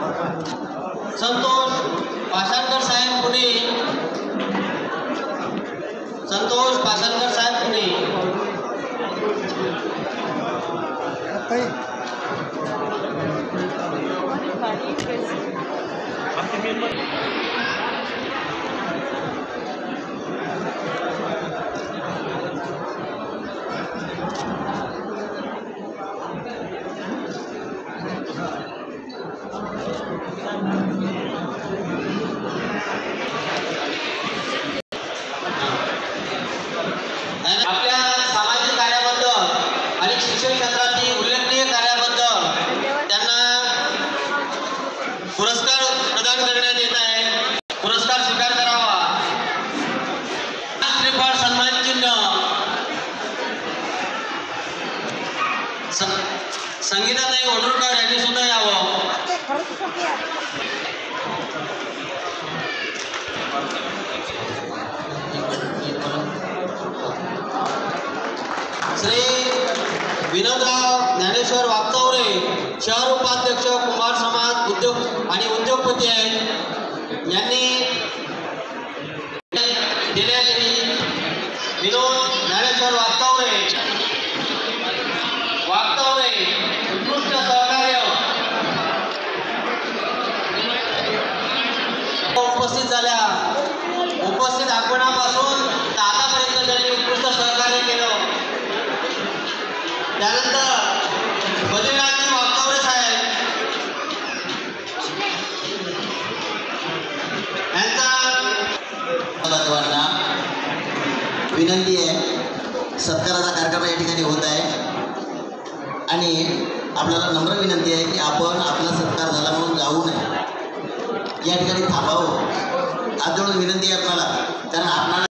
संतोष पाषाणकर साहेब पुणे, संतोष पाषाणकर साहेब पुणे। आपल्या सामाजिक कार्याबद्दल आणि शिक्षण क्षेत्रातील उल्लेखनीय कार्याबद्दल त्यांना पुरस्कार प्रदान करण्यात येत आहे। पुरस्कार स्वीकार करावा। श्रीफळ सन्मान चिन्ह संगीताताई ओढूरकर यांनी सुद्धा यावं। श्री विनोदराव ज्ञानेश्वर वागचौरे शहर उपाध्यक्ष कुंभार समाज उद्योग आणि उद्योगपती आहेत, यांनी दिलेली विनोद ज्ञानेश्वर वागचौरे उत्कृष्ट सहकार्य उपस्थित झाल्या। उपस्थित आगमनापासून आतापर्यंत त्यांनी उत्कृष्ट सहकार्य केलं। त्यानंतर बद्रीनाथजी वागचौरे साहेब यांचा विनंती आहे, सत्काराचा कार्यक्रम या ठिकाणी होत आहे आणि आपल्याला नम्र विनंती आहे की आपण आपला सत्कार झाला म्हणून जाऊ नये, या ठिकाणी थांबावं. आज विनंती आहे आपल्याला, कारण आपल्याला